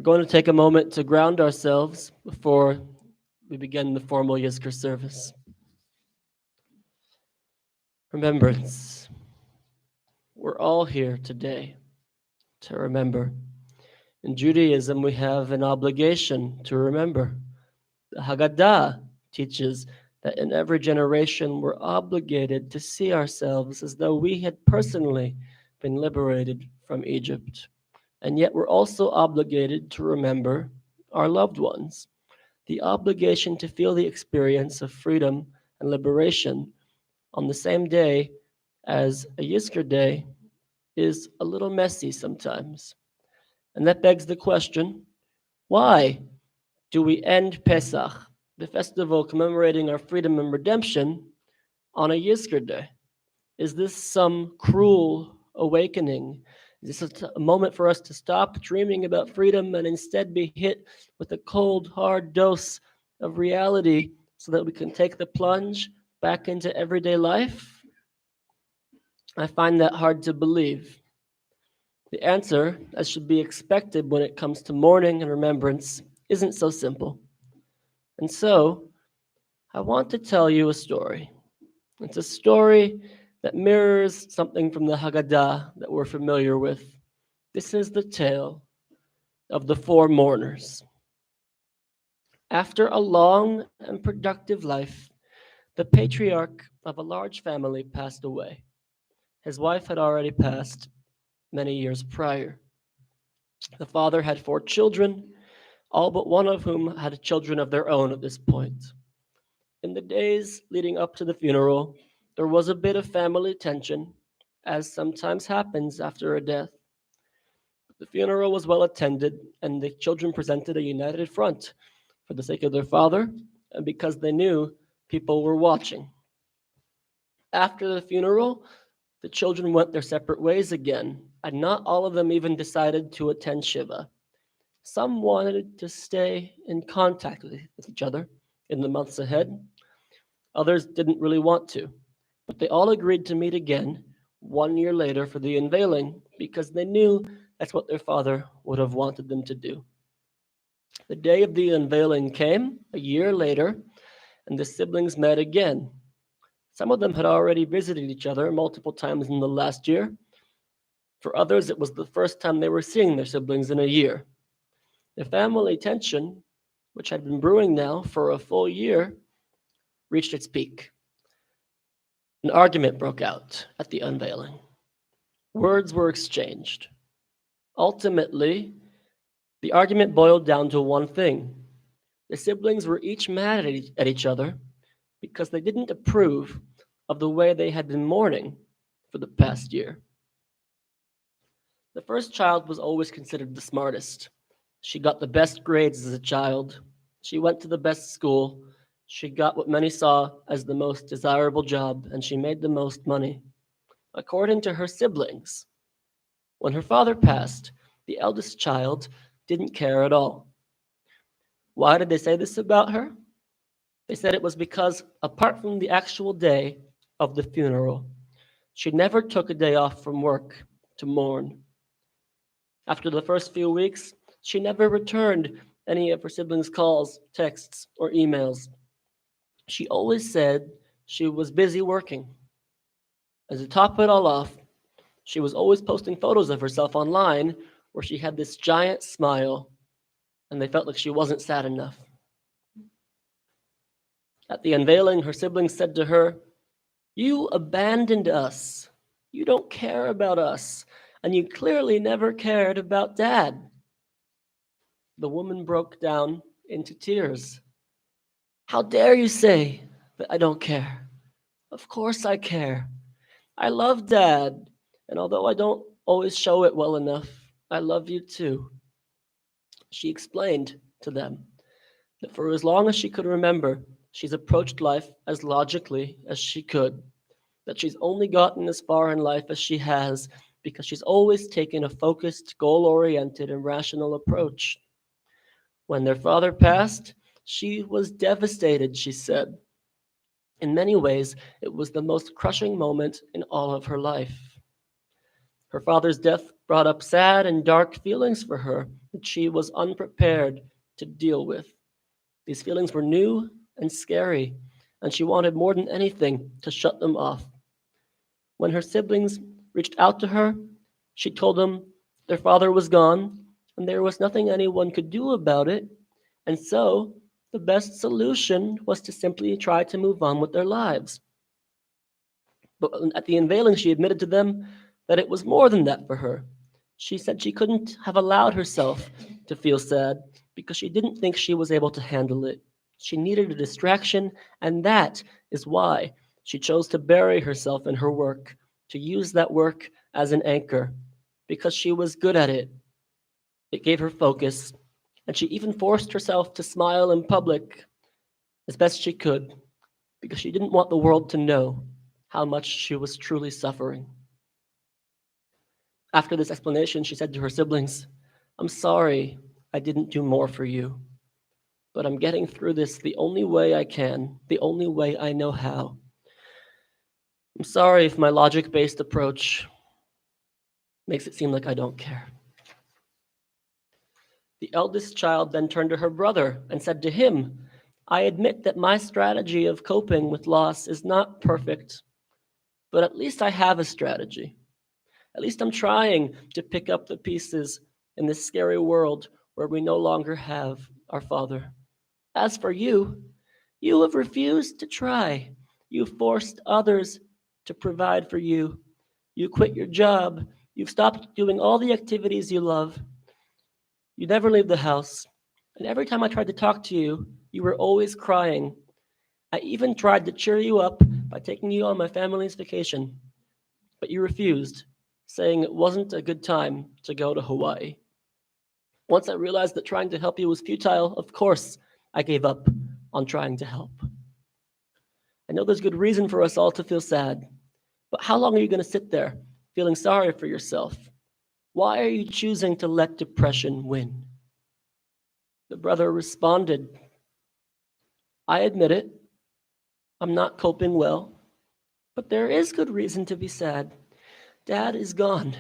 going to take a moment to ground ourselves before we begin the formal Yizkor service. Remembrance. We're all here today to remember. In Judaism, we have an obligation to remember. The Haggadah teaches that in every generation we're obligated to see ourselves as though we had personally been liberated from Egypt. And yet we're also obligated to remember our loved ones. The obligation to feel the experience of freedom and liberation on the same day as a Yizkor day is a little messy sometimes. And that begs the question, why do we end Pesach, the festival commemorating our freedom and redemption, on a Yizkor day? Is this some cruel awakening? Is this a moment for us to stop dreaming about freedom and instead be hit with a cold, hard dose of reality so that we can take the plunge back into everyday life? I find that hard to believe. The answer, as should be expected when it comes to mourning and remembrance, isn't so simple. And so, I want to tell you a story. It's a story that mirrors something from the Haggadah that we're familiar with. This is the tale of the 4 mourners. After a long and productive life, the patriarch of a large family passed away. His wife had already passed many years prior. The father had 4 children, all but one of whom had children of their own at this point. In the days leading up to the funeral, there was a bit of family tension, as sometimes happens after a death. The funeral was well attended, and the children presented a united front for the sake of their father and because they knew people were watching. After the funeral, the children went their separate ways again, and not all of them even decided to attend Shiva. Some wanted to stay in contact with each other in the months ahead. Others didn't really want to, but they all agreed to meet again 1 year later for the unveiling because they knew that's what their father would have wanted them to do. The day of the unveiling came a year later, and the siblings met again. Some of them had already visited each other multiple times in the last year. For others, it was the first time they were seeing their siblings in a year. The family tension, which had been brewing now for a full year, reached its peak. An argument broke out at the unveiling. Words were exchanged. Ultimately, the argument boiled down to one thing. The siblings were each mad at each other because they didn't approve of the way they had been mourning for the past year. The first child was always considered the smartest. She got the best grades as a child. She went to the best school. She got what many saw as the most desirable job, and she made the most money. According to her siblings, when her father passed, the eldest child didn't care at all. Why did they say this about her? They said it was because, apart from the actual day of the funeral, she never took a day off from work to mourn. After the first few weeks, she never returned any of her siblings' calls, texts, or emails. She always said she was busy working. And to top it all off, she was always posting photos of herself online where she had this giant smile, and they felt like she wasn't sad enough. At the unveiling, her siblings said to her, "You abandoned us. You don't care about us, and you clearly never cared about Dad." The woman broke down into tears. "How dare you say that I don't care? Of course I care. I love Dad, and although I don't always show it well enough, I love you too." She explained to them that for as long as she could remember, she's approached life as logically as she could, that she's only gotten as far in life as she has because she's always taken a focused, goal-oriented, and rational approach. When their father passed, she was devastated, she said. In many ways, it was the most crushing moment in all of her life. Her father's death brought up sad and dark feelings for her that she was unprepared to deal with. These feelings were new and scary, and she wanted more than anything to shut them off. When her siblings reached out to her, she told them their father was gone and there was nothing anyone could do about it, and so the best solution was to simply try to move on with their lives. But at the unveiling, she admitted to them that it was more than that for her. She said she couldn't have allowed herself to feel sad because she didn't think she was able to handle it. She needed a distraction, and that is why she chose to bury herself in her work, to use that work as an anchor, because she was good at it. It gave her focus, and she even forced herself to smile in public as best she could, because she didn't want the world to know how much she was truly suffering. After this explanation, she said to her siblings, "I'm sorry I didn't do more for you, but I'm getting through this the only way I can, the only way I know how. I'm sorry if my logic-based approach makes it seem like I don't care." The eldest child then turned to her brother and said to him, "I admit that my strategy of coping with loss is not perfect, but at least I have a strategy. At least I'm trying to pick up the pieces in this scary world where we no longer have our father. As for you, you have refused to try. You've forced others to provide for you. You quit your job. You've stopped doing all the activities you love. You never leave the house. And every time I tried to talk to you, you were always crying. I even tried to cheer you up by taking you on my family's vacation, but you refused, saying it wasn't a good time to go to Hawaii. Once I realized that trying to help you was futile, of course, I gave up on trying to help. I know there's good reason for us all to feel sad, but how long are you going to sit there feeling sorry for yourself? Why are you choosing to let depression win?" The brother responded, "I admit it. I'm not coping well, but there is good reason to be sad. Dad is gone,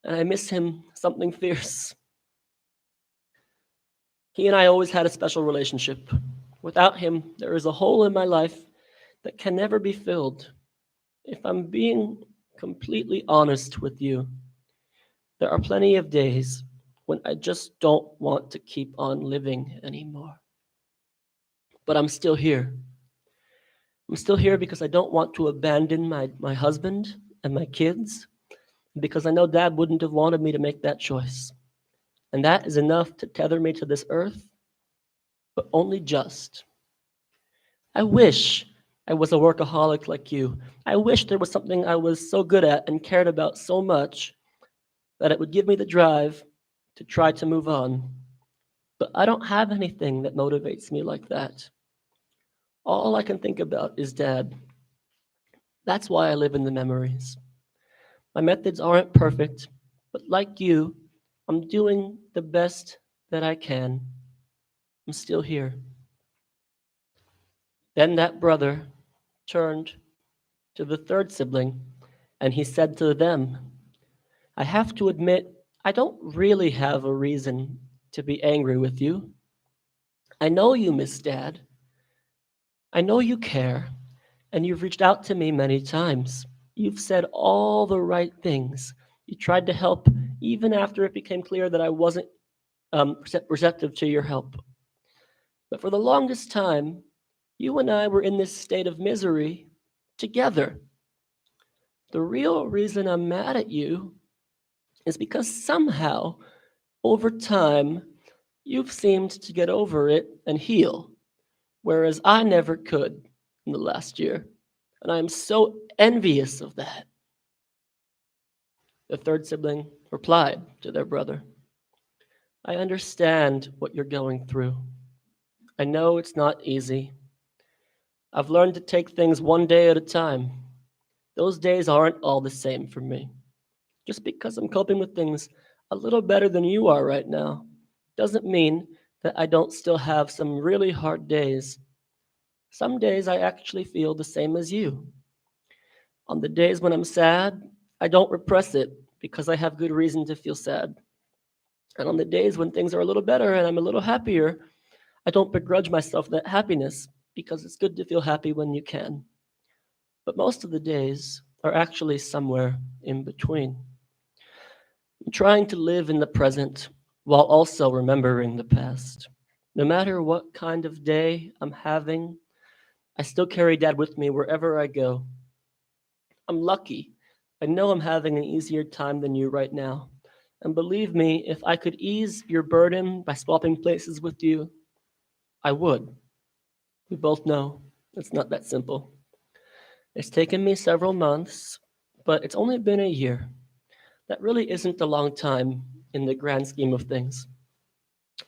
and I miss him something fierce. He and I always had a special relationship. Without him, there is a hole in my life that can never be filled. If I'm being completely honest with you, there are plenty of days when I just don't want to keep on living anymore. But I'm still here. I'm still here because I don't want to abandon my husband and my kids, because I know Dad wouldn't have wanted me to make that choice. And that is enough to tether me to this earth, but only just. I wish I was a workaholic like you. I wish there was something I was so good at and cared about so much that it would give me the drive to try to move on. But I don't have anything that motivates me like that. All I can think about is Dad. That's why I live in the memories. My methods aren't perfect, but like you, I'm doing the best that I can. I'm still here." Then that brother turned to the third sibling and he said to them, "I have to admit, I don't really have a reason to be angry with you. I know you miss Dad. I know you care, and you've reached out to me many times. You've said all the right things. You tried to help even after it became clear that I wasn't receptive to your help. But for the longest time, you and I were in this state of misery together. The real reason I'm mad at you is because somehow, over time, you've seemed to get over it and heal, whereas I never could in the last year. And I am so envious of that." The third sibling replied to their brother, "I understand what you're going through. I know it's not easy. I've learned to take things one day at a time. Those days aren't all the same for me. Just because I'm coping with things a little better than you are right now doesn't mean that I don't still have some really hard days. Some days I actually feel the same as you. On the days when I'm sad, I don't repress it because I have good reason to feel sad. And on the days when things are a little better and I'm a little happier, I don't begrudge myself that happiness because it's good to feel happy when you can. But most of the days are actually somewhere in between. I'm trying to live in the present while also remembering the past. No matter what kind of day I'm having, I still carry Dad with me wherever I go. I'm lucky. I know I'm having an easier time than you right now. And believe me, if I could ease your burden by swapping places with you, I would. We both know it's not that simple. It's taken me several months, but it's only been a year. That really isn't a long time in the grand scheme of things.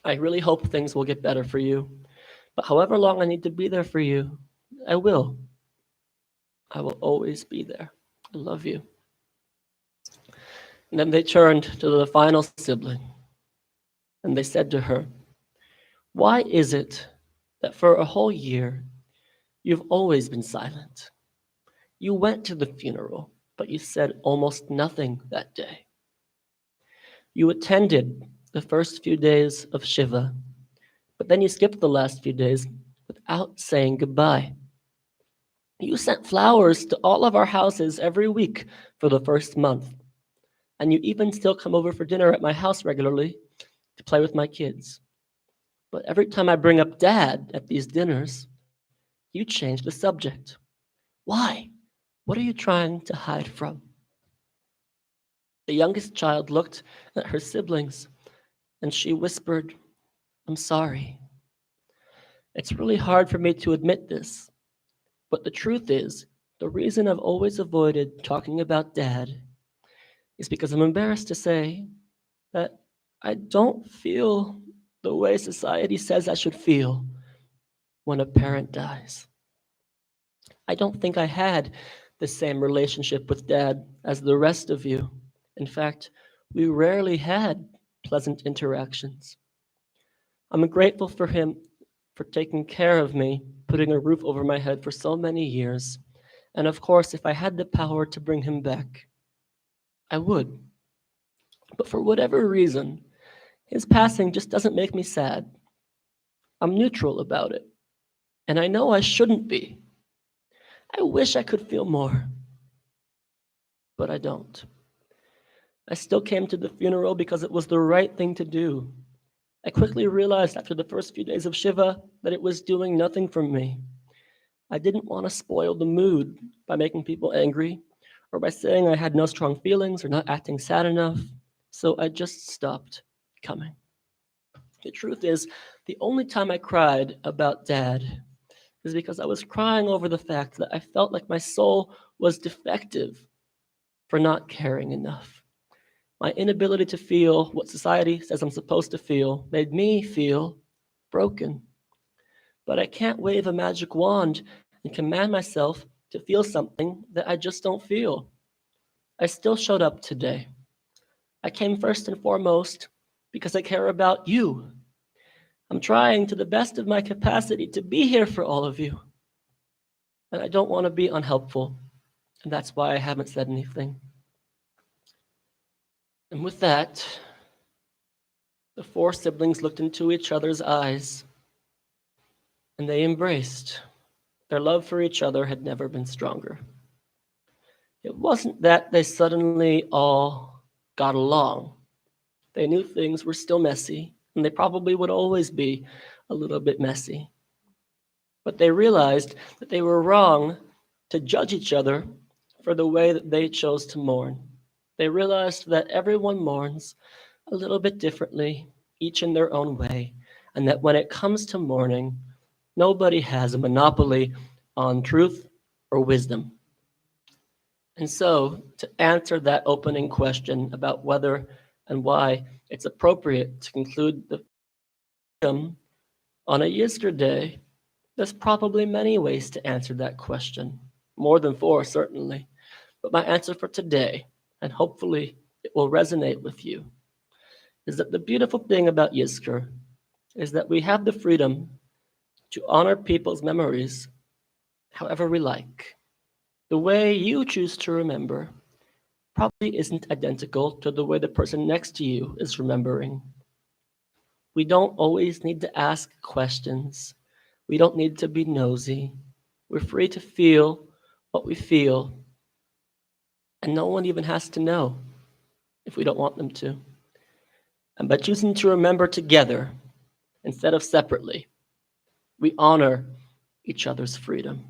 I really hope things will get better for you. But however long I need to be there for you, I will. I will always be there. I love you. And then they turned to the final sibling and they said to her, "Why is it that for a whole year you've always been silent? You went to the funeral, but you said almost nothing that day. You attended the first few days of Shiva, but then you skipped the last few days without saying goodbye. You sent flowers to all of our houses every week for the first month, and you even still come over for dinner at my house regularly to play with my kids. But every time I bring up Dad at these dinners, you change the subject. Why? What are you trying to hide from?" The youngest child looked at her siblings and she whispered, "I'm sorry. It's really hard for me to admit this, but the truth is, the reason I've always avoided talking about Dad is because I'm embarrassed to say that I don't feel the way society says I should feel when a parent dies. I don't think I had the same relationship with Dad as the rest of you. In fact, we rarely had pleasant interactions. I'm grateful for him for taking care of me, putting a roof over my head for so many years. And of course, if I had the power to bring him back, I would. But for whatever reason, his passing just doesn't make me sad. I'm neutral about it, and I know I shouldn't be. I wish I could feel more, but I don't. I still came to the funeral because it was the right thing to do. I quickly realized after the first few days of Shiva that it was doing nothing for me. I didn't want to spoil the mood by making people angry or by saying I had no strong feelings or not acting sad enough, so I just stopped coming. The truth is, the only time I cried about Dad is because I was crying over the fact that I felt like my soul was defective for not caring enough. My inability to feel what society says I'm supposed to feel made me feel broken. But I can't wave a magic wand and command myself to feel something that I just don't feel. I still showed up today. I came first and foremost because I care about you. I'm trying to the best of my capacity to be here for all of you. And I don't want to be unhelpful, and that's why I haven't said anything. And with that, the four siblings looked into each other's eyes, and they embraced. Their love for each other had never been stronger. It wasn't that they suddenly all got along. They knew things were still messy, and they probably would always be a little bit messy. But they realized that they were wrong to judge each other for the way that they chose to mourn. They realized that everyone mourns a little bit differently, each in their own way, and that when it comes to mourning, nobody has a monopoly on truth or wisdom. And so, to answer that opening question about whether and why it's appropriate to conclude the HaYam on a Yizkor day, there's probably many ways to answer that question, more than four certainly. But my answer for today, and hopefully it will resonate with you, is that the beautiful thing about Yizkor is that we have the freedom to honor people's memories however we like. The way you choose to remember probably isn't identical to the way the person next to you is remembering. We don't always need to ask questions. We don't need to be nosy. We're free to feel what we feel, and no one even has to know if we don't want them to. And by choosing to remember together instead of separately, we honor each other's freedom.